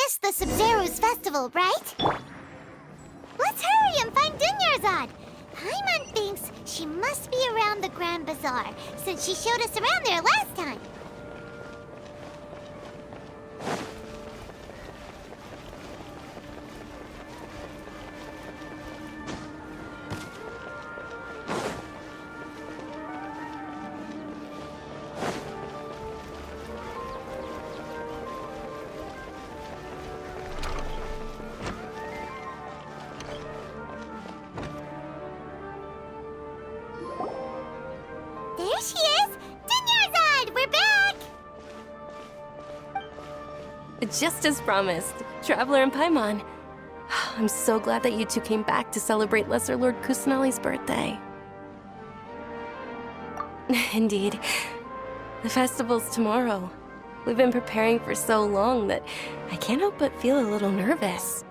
missed the Sumeru's festival, right? Let's hurry and find Dunyarzad. Paimon thinks she must be around the Grand Bazaar, since she showed us around there last time. There she is! Dunyarzad, we're back! Just as promised, Traveler and Paimon. I'm so glad that you two came back to celebrate Lesser Lord Kusanali's birthday. Indeed. The festival's tomorrow. We've been preparing for so long that I can't help but feel a little nervous.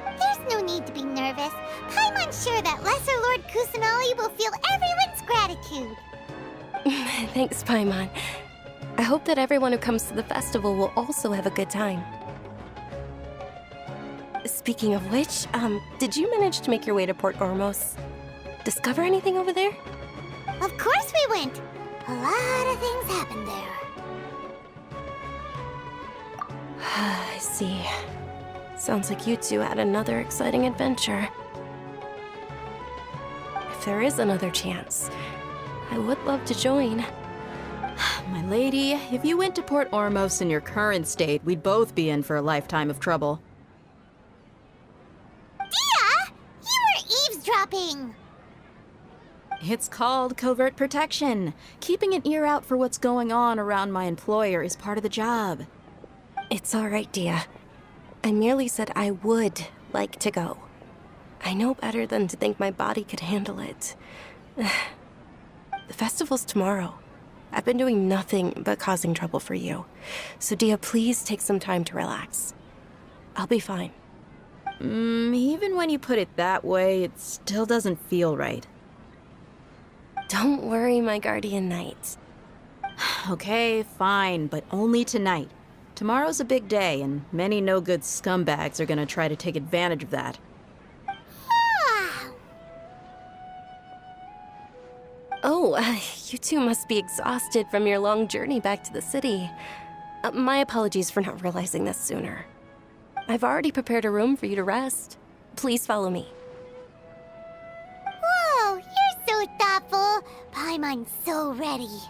There's no need to be nervous. Paimon's sure that Lesser Lord Kusanali will feel everyone's gratitude. Thanks, Paimon. I hope that everyone who comes to the festival will also have a good time. Speaking of which, did you manage to make your way to Port Ormos? Discover anything over there? Of course we went. A lot of things happened there. I see. Sounds like you two had another exciting adventure. If there is another chance, I would love to join. My lady, if you went to Port Ormos in your current state, we'd both be in for a lifetime of trouble. Dia! You were eavesdropping! It's called covert protection. Keeping an ear out for what's going on around my employer is part of the job. It's all right, Dia. I merely said I would like to go. I know better than to think my body could handle it. The festival's tomorrow. I've been doing nothing but causing trouble for you. So Dia, please take some time to relax. I'll be fine. Even when you put it that way, it still doesn't feel right. Don't worry, my guardian knight. Okay, fine, but only tonight. Tomorrow's a big day, and many no-good scumbags are gonna try to take advantage of that. Oh, you two must be exhausted from your long journey back to the city. My apologies for not realizing this sooner. I've already prepared a room for you to rest. Please follow me. Whoa, you're so thoughtful. Paimon's so ready.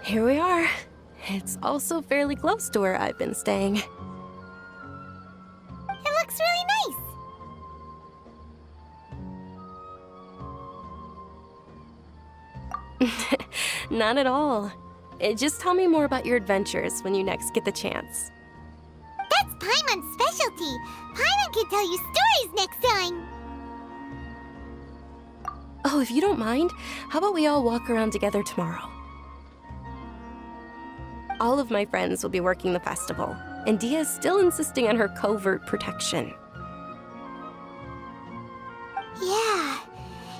Here we are. It's also fairly close to where I've been staying. It looks really nice. Not at all. Just tell me more about your adventures when you next get the chance. That's Paimon's specialty. Paimon can tell you stories next time. Oh, if you don't mind, how about we all walk around together tomorrow? All of my friends will be working the festival, and Dia is still insisting on her covert protection. Yeah,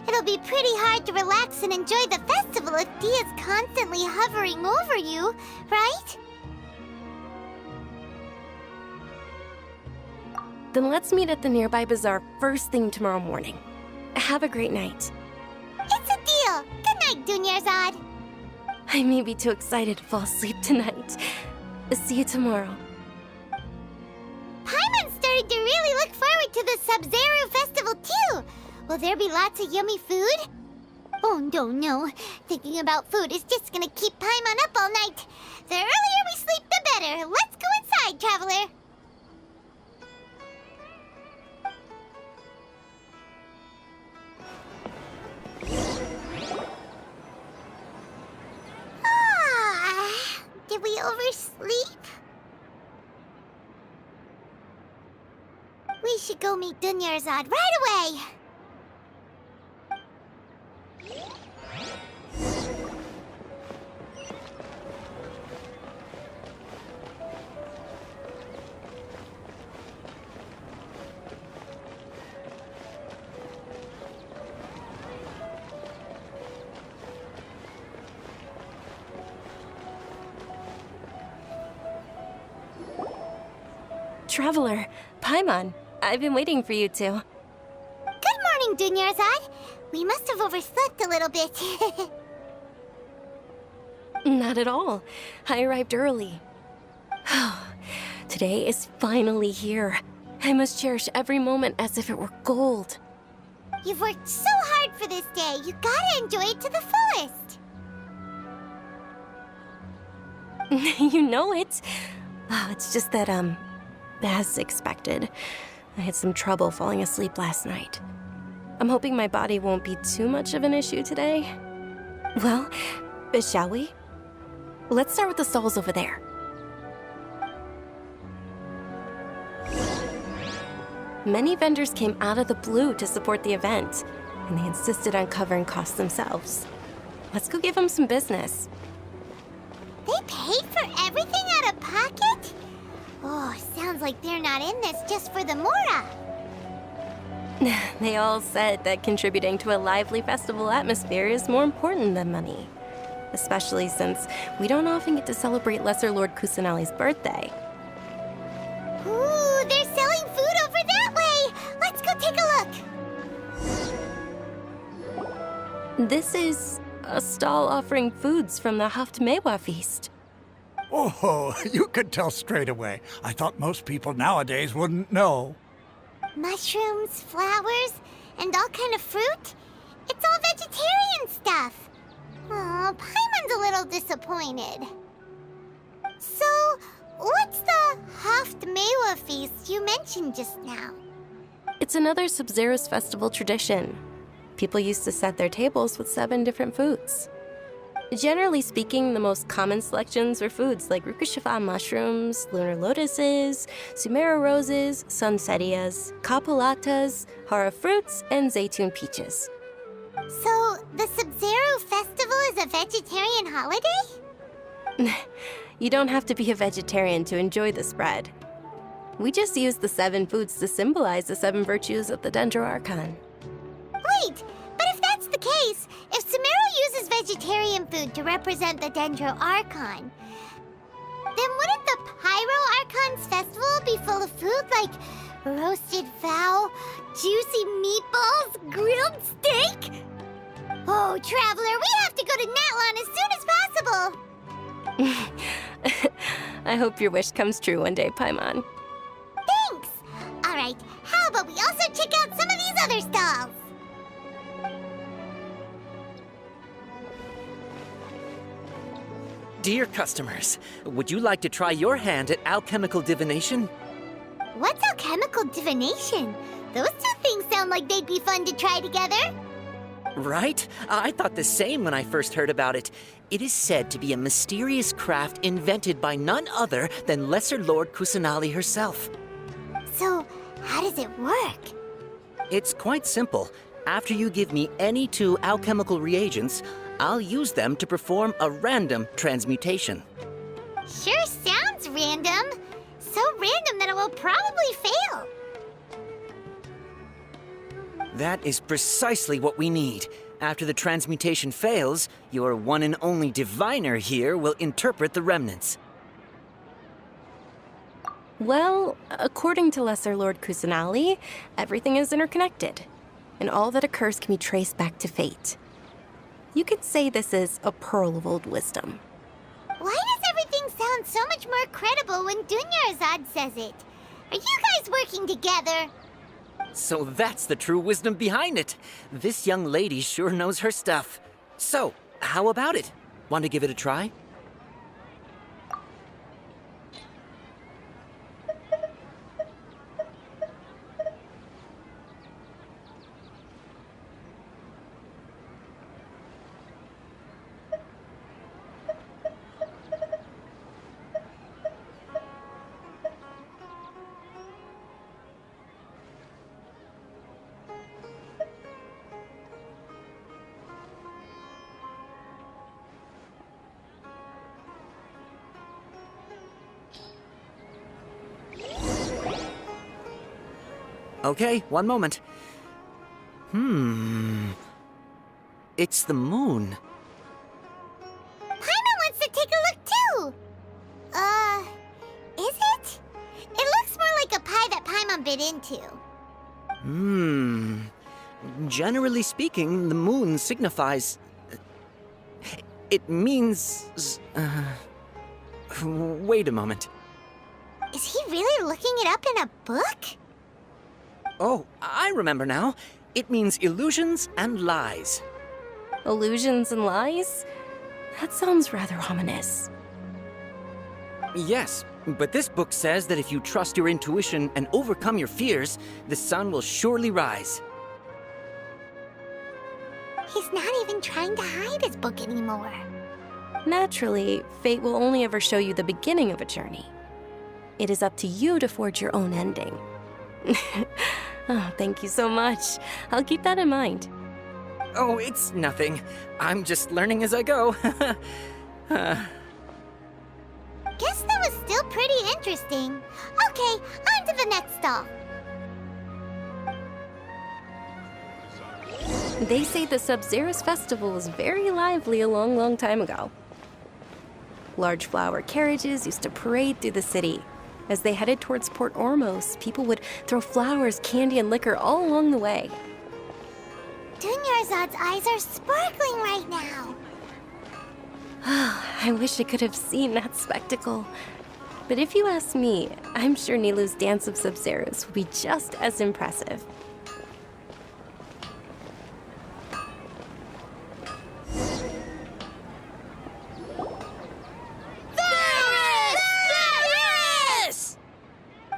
it'll be pretty hard to relax and enjoy the festival if Dia's constantly hovering over you, right? Then let's meet at the nearby bazaar first thing tomorrow morning. Have a great night. It's a deal. Good night, Dunyarzad. I may be too excited to fall asleep tonight. See you tomorrow. Paimon's starting to really look forward to the Sub-Zero festival too. Will there be lots of yummy food? Oh no. Thinking about food is just gonna keep Paimon up all night. The earlier we sleep, the better. Let's go inside, traveler. oversleep? We should go meet Dunyarzad right away! Traveler, Paimon, I've been waiting for you two. Good morning, Dunyarzad. We must have overslept a little bit. Not at all. I arrived early. Today is finally here. I must cherish every moment as if it were gold. You've worked so hard for this day. You gotta enjoy it to the fullest. You know it. Oh, it's just that, as expected, I had some trouble falling asleep last night. I'm hoping my body won't be too much of an issue today. Well, shall we? Let's start with the stalls over there. Many vendors came out of the blue to support the event, and they insisted on covering costs themselves. Let's go give them some business. They paid for everything out of pocket? Oh, sounds like they're not in this just for the Mora. They all said that contributing to a lively festival atmosphere is more important than money. Especially since we don't often get to celebrate Lesser Lord Kusanali's birthday. Ooh, they're selling food over that way! Let's go take a look! This is a stall offering foods from the Haft Mewa feast. Oh, you could tell straight away. I thought most people nowadays wouldn't know. Mushrooms, flowers, and all kind of fruit? It's all vegetarian stuff. Oh, Paimon's a little disappointed. So, what's the Haft Mewa feast you mentioned just now? It's another Sub-Zero's festival tradition. People used to set their tables with 7 different foods. Generally speaking, the most common selections were foods like Rukushifa mushrooms, lunar lotuses, sumeru roses, sunsetias, kapulatas, hara fruits, and zaytun peaches. So, the Sub-Zero festival is a vegetarian holiday? You don't have to be a vegetarian to enjoy the spread. We just use the 7 foods to symbolize the 7 virtues of the Dendro Archon. Wait, but if that's the case, if Sumeru uses vegetarian food to represent the Dendro Archon, then wouldn't the Pyro Archon's festival be full of food like roasted fowl, juicy meatballs, grilled steak? Oh, Traveler, we have to go to Natlan as soon as possible! I hope your wish comes true one day, Paimon. Thanks! Alright, how about we also check out some of these other stalls? Dear customers, would you like to try your hand at alchemical divination? What's alchemical divination? Those two things sound like they'd be fun to try together. Right? I thought the same when I first heard about it. It is said to be a mysterious craft invented by none other than Lesser Lord Kusanali herself. So, how does it work? It's quite simple. After you give me any 2 alchemical reagents, I'll use them to perform a random transmutation. Sure sounds random. So random that it will probably fail. That is precisely what we need. After the transmutation fails, your one and only diviner here will interpret the remnants. Well, according to Lesser Lord Kusanali, everything is interconnected, and all that occurs can be traced back to fate. You could say this is a pearl of old wisdom. Why does everything sound so much more credible when Dunyarzad says it? Are you guys working together? So that's the true wisdom behind it. This young lady sure knows her stuff. So, how about it? Want to give it a try? Okay, one moment. It's the moon. Paimon wants to take a look too! Is it? It looks more like a pie that Paimon bit into. Generally speaking, the moon signifies... It means... Wait a moment. Is he really looking it up in a book? Oh, I remember now. It means illusions and lies. Illusions and lies? That sounds rather ominous. Yes, but this book says that if you trust your intuition and overcome your fears, the sun will surely rise. He's not even trying to hide his book anymore. Naturally, fate will only ever show you the beginning of a journey. It is up to you to forge your own ending. Oh, thank you so much. I'll keep that in mind. Oh, it's nothing. I'm just learning as I go. Guess that was still pretty interesting. Okay, on to the next stop. They say the Sub-Zerus festival was very lively a long, long time ago. Large flower carriages used to parade through the city. As they headed towards Port Ormos, people would throw flowers, candy, and liquor all along the way. Dunyarzad's eyes are sparkling right now. I wish I could have seen that spectacle. But if you ask me, I'm sure Nilou's Dance of Sub-Zerus will be just as impressive.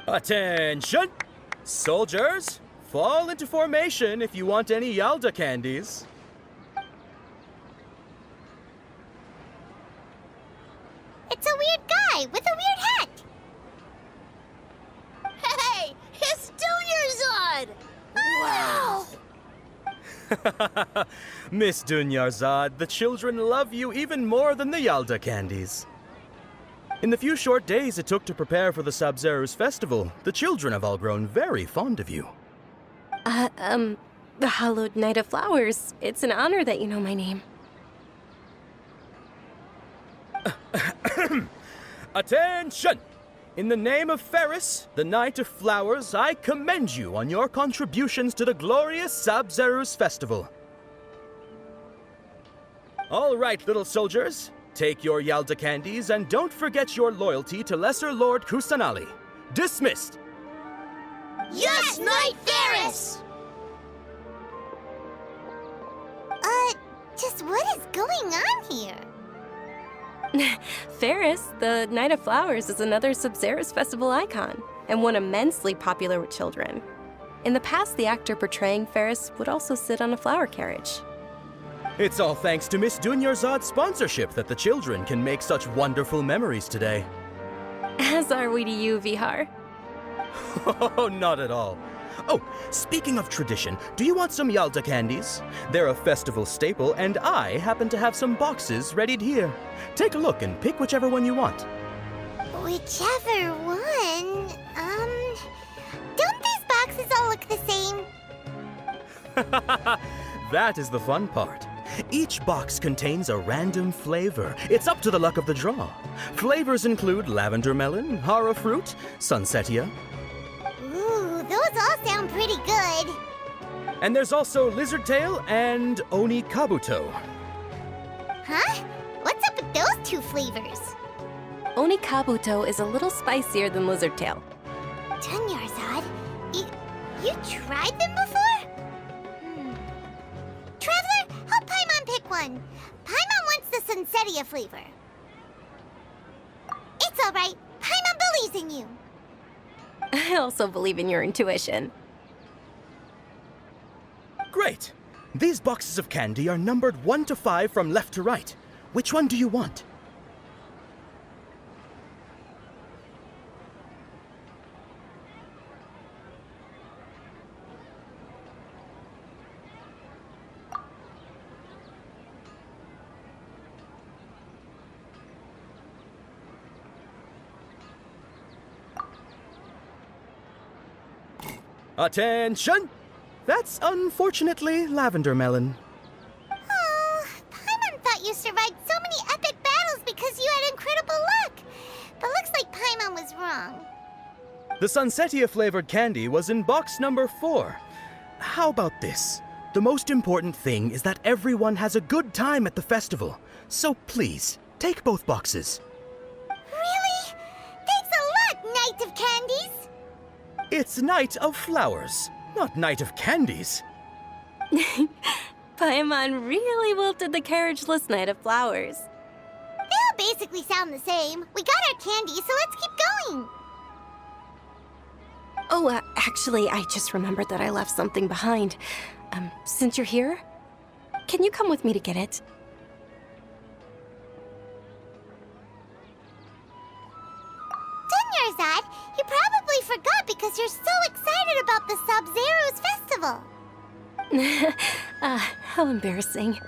Attention! Soldiers, fall into formation if you want any Yalda candies. It's a weird guy with a weird hat. Hey, it's Dunyarzad! Wow! Miss Dunyarzad, the children love you even more than the Yalda candies. In the few short days it took to prepare for the Sub-Zerus festival, the children have all grown very fond of you. The Hallowed Knight of Flowers. It's an honor that you know my name. Attention! In the name of Ferris, the Knight of Flowers, I commend you on your contributions to the glorious Sub-Zerus festival. All right, little soldiers. Take your Yalda candies and don't forget your loyalty to Lesser Lord Kusanali. Dismissed! Yes, Knight Ferris! Just what is going on here? Ferris, the Knight of Flowers, is another Sub-Zerus festival icon, and one immensely popular with children. In the past, the actor portraying Ferris would also sit on a flower carriage. It's all thanks to Miss Dunyarzad's sponsorship that the children can make such wonderful memories today. As are we to you, Vihar. Oh, not at all. Oh, speaking of tradition, do you want some Yalda candies? They're a festival staple, and I happen to have some boxes readied here. Take a look and pick whichever one you want. Whichever one, don't these boxes all look the same? That is the fun part. Each box contains a random flavor. It's up to the luck of the draw. Flavors include lavender melon, hara fruit, sunsetia. Ooh, those all sound pretty good. And there's also lizard tail and oni kabuto. Huh? What's up with those two flavors? Oni Kabuto is a little spicier than Lizard Tail. Dunyarzad, you tried them before? Traveler, help Paimon pick one. Paimon wants the Sunsetia flavor. It's all right. Paimon believes in you. I also believe in your intuition. Great! These boxes of candy are numbered 1 to 5 from left to right. Which one do you want? Attention! That's unfortunately lavender melon. Oh, Paimon thought you survived so many epic battles because you had incredible luck. But looks like Paimon was wrong. The Sunsetia flavored candy was in box number 4. How about this? The most important thing is that everyone has a good time at the festival. So please, take both boxes. Really? Thanks a lot, Knight of Candies. It's Night of Flowers, not Night of Candies. Paimon really wilted the carriageless Knight of Flowers. They all basically sound the same. We got our candy, so let's keep going. Oh, actually, I just remembered that I left something behind. Since you're here, can you come with me to get it? Dunyarzad, you probably forgot because you're so excited about the Sub-Zero's festival. How embarrassing.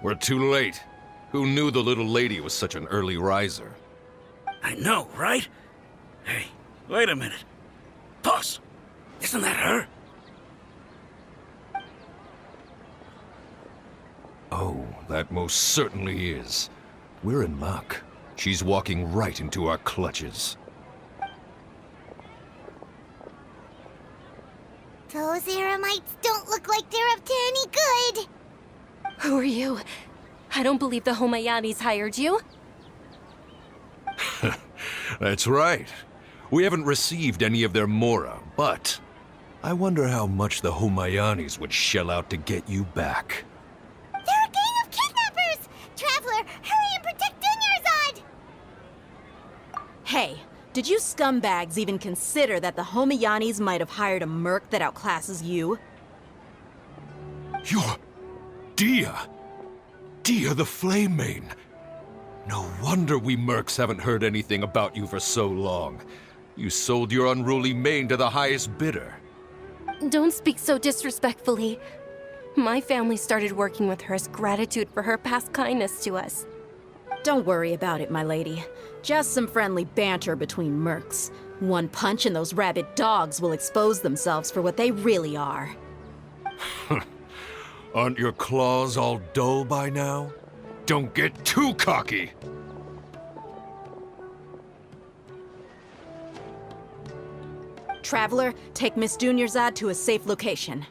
We're too late. Who knew the little lady was such an early riser? I know, right? Hey, wait a minute. Boss, isn't that her? Oh, that most certainly is. We're in luck. She's walking right into our clutches. Those Eremites don't look like they're up to any good. Who are you? I don't believe the Homayanis hired you. That's right. We haven't received any of their mora, but I wonder how much the Homayanis would shell out to get you back. They're a gang of kidnappers! Traveler, hurry and protect Dunyarzad! Hey, did you scumbags even consider that the Homayanis might have hired a merc that outclasses you? You're Dia! Dia the Flame Mane! No wonder we mercs haven't heard anything about you for so long. You sold your unruly mane to the highest bidder. Don't speak so disrespectfully. My family started working with her as gratitude for her past kindness to us. Don't worry about it, my lady. Just some friendly banter between mercs. One punch and those rabid dogs will expose themselves for what they really are. Aren't your claws all dull by now? Don't get too cocky! Traveler, take Miss Dunyarzad to a safe location.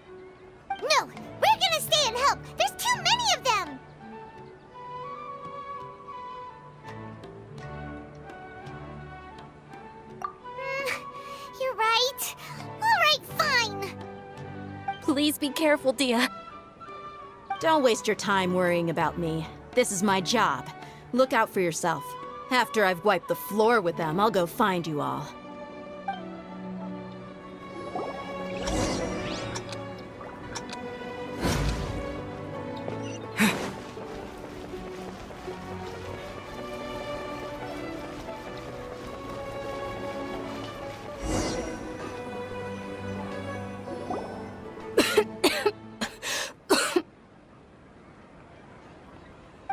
No, we're gonna stay and help. There's too many of them. You're right. All right, fine. Please be careful, Dia. Don't waste your time worrying about me. This is my job. Look out for yourself. After I've wiped the floor with them, I'll go find you all.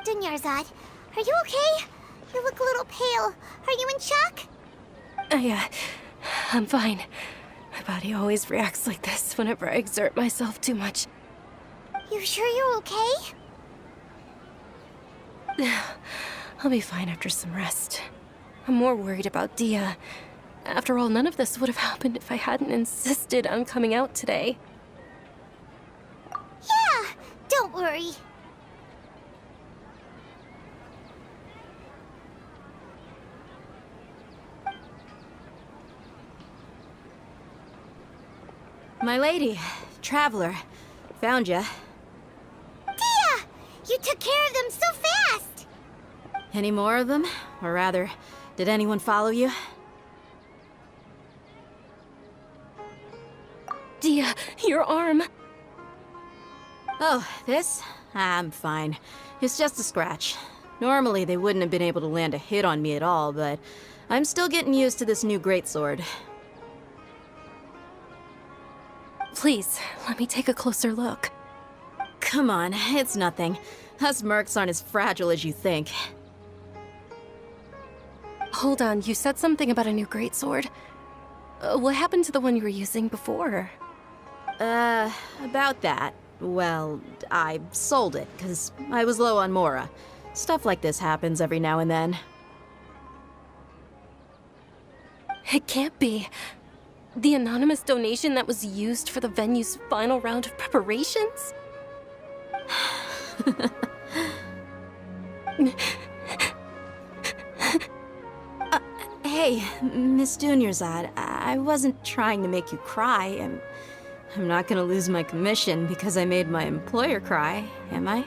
Dunyarzad, are you okay? You look a little pale. Are you in shock? I'm fine. My body always reacts like this whenever I exert myself too much. You sure you're okay? I'll be fine after some rest. I'm more worried about Dia. After all, none of this would have happened if I hadn't insisted on coming out today. Yeah, don't worry. My lady, Traveler, found ya. Dia! You You took care of them so fast! Any more of them? Or rather, did anyone follow you? Dia, your arm. Oh, this? I'm fine. It's just a scratch. Normally, they wouldn't have been able to land a hit on me at all, but I'm still getting used to this new greatsword. Please, let me take a closer look. Come on, it's nothing. Us mercs aren't as fragile as you think. Hold on, you said something about a new greatsword. What happened to the one you were using before? About that. Well, I sold it, because I was low on Mora. Stuff like this happens every now and then. It can't be. The anonymous donation that was used for the venue's final round of preparations? Hey, Miss Dunyarzad, I wasn't trying to make you cry. I'm not gonna lose my commission because I made my employer cry, am I?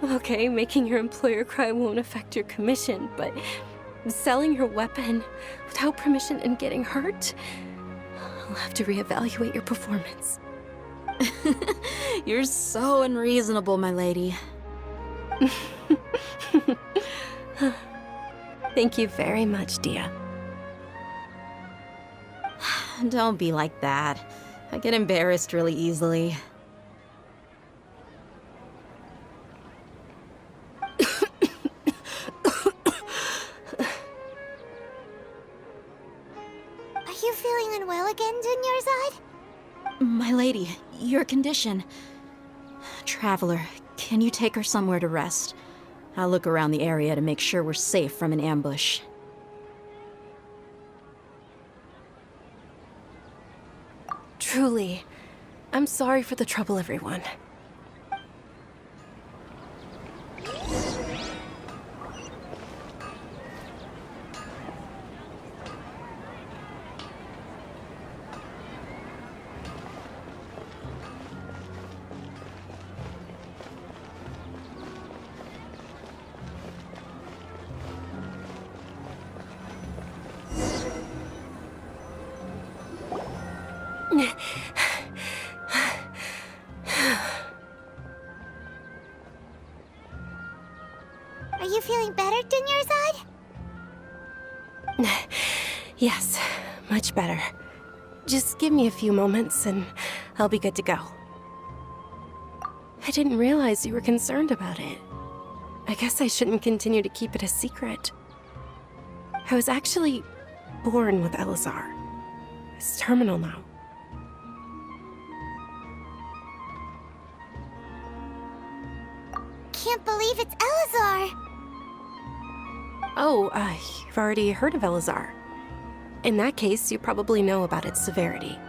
Okay, making your employer cry won't affect your commission, but selling your weapon without permission and getting hurt? I'll have to reevaluate your performance. You're so unreasonable, my lady. Thank you very much, Dia. Don't be like that. I get embarrassed really easily. Are you feeling unwell again, Dunyarzad? My lady, your condition. Traveler, can you take her somewhere to rest? I'll look around the area to make sure we're safe from an ambush. Truly, I'm sorry for the trouble, everyone. Are you feeling better, Dunyarzad? Yes, much better. Just give me a few moments and I'll be good to go. I didn't realize you were concerned about it. I guess I shouldn't continue to keep it a secret. I was actually born with Elazar. It's terminal now. Can't believe it's Elazar! Oh, you've already heard of Elazar. In that case, you probably know about its severity.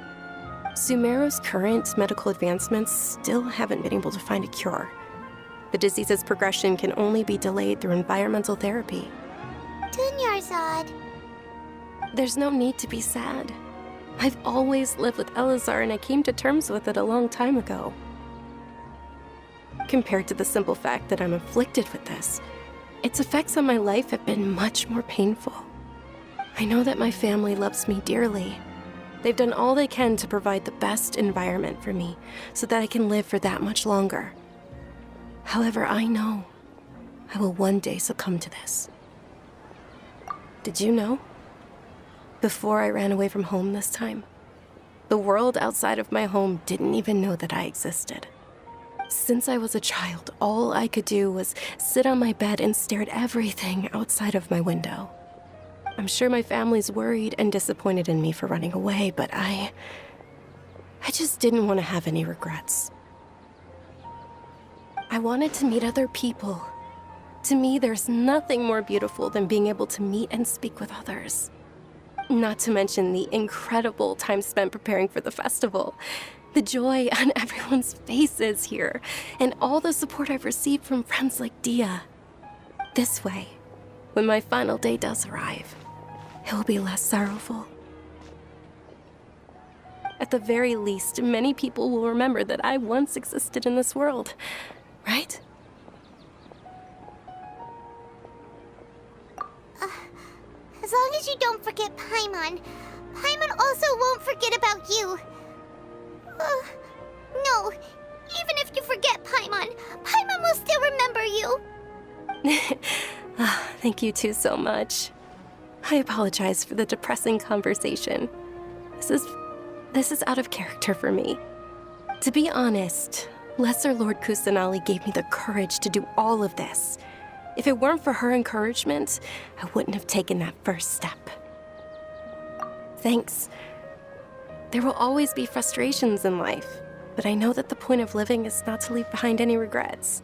Sumeru's current medical advancements still haven't been able to find a cure. The disease's progression can only be delayed through environmental therapy. Dunyarzad. There's no need to be sad. I've always lived with Elazar and I came to terms with it a long time ago. Compared to the simple fact that I'm afflicted with this, its effects on my life have been much more painful. I know that my family loves me dearly. They've done all they can to provide the best environment for me so that I can live for that much longer. However, I know I will one day succumb to this. Did you know? Before I ran away from home this time, the world outside of my home didn't even know that I existed. Since I was a child, all I could do was sit on my bed and stare at everything outside of my window. I'm sure my family's worried and disappointed in me for running away, but I just didn't want to have any regrets. I wanted to meet other people. To me, there's nothing more beautiful than being able to meet and speak with others. Not to mention the incredible time spent preparing for the festival. The joy on everyone's faces here, and all the support I've received from friends like Dia. This way, when my final day does arrive, it will be less sorrowful. At the very least, many people will remember that I once existed in this world, right? As long as you don't forget Paimon, Paimon also won't forget about you. No, even if you forget Paimon, Paimon will still remember you. Thank you two so much. I apologize for the depressing conversation. This is out of character for me. To be honest, Lesser Lord Kusanali gave me the courage to do all of this. If it weren't for her encouragement, I wouldn't have taken that first step. Thanks. There will always be frustrations in life, but I know that the point of living is not to leave behind any regrets.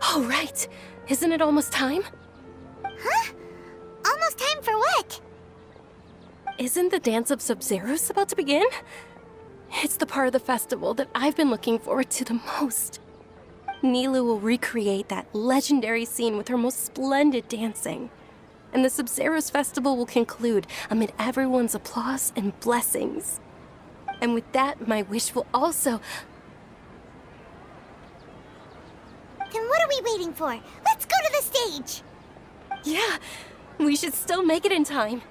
Oh, right. Isn't it almost time? Huh? Almost time for what? Isn't the Dance of Sub-Zeros about to begin? It's the part of the festival that I've been looking forward to the most. Nilu will recreate that legendary scene with her most splendid dancing. And the Sub-Zeros festival will conclude amid everyone's applause and blessings. And with that, my wish will also... Then what are we waiting for? Let's go to the stage! Yeah, we should still make it in time.